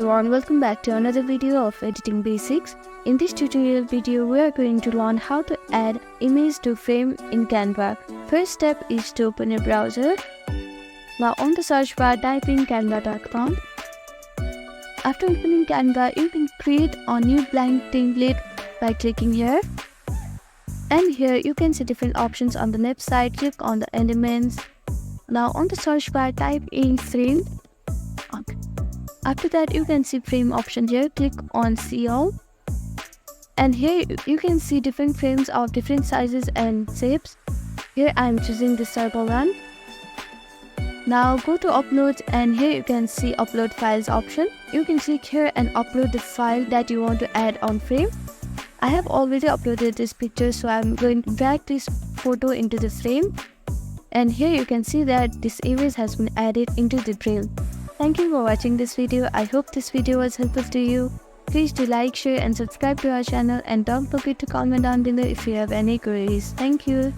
Everyone, welcome back to another video of editing basics. In this tutorial video, we are going to learn how to add image to frame in Canva. First step is to open your browser. Now on the search bar, type in canva.com. After opening Canva, you can create a new blank template by clicking here. And here you can see different options on the left side. Click on the elements. Now on the search bar, type in frame. After that, you can see frame option here. Click on see all. And here you can see different frames of different sizes and shapes. Here I am choosing the circle one. Now go to uploads, and here you can see upload files option. You can click here and upload the file that you want to add on frame. I have already uploaded this picture, so I'm going to drag this photo into the frame. And here you can see that this image has been added into the frame. Thank you for watching this video. I hope this video was helpful to you. Please do like, share and subscribe to our channel, and don't forget to comment down below if you have any queries. Thank you.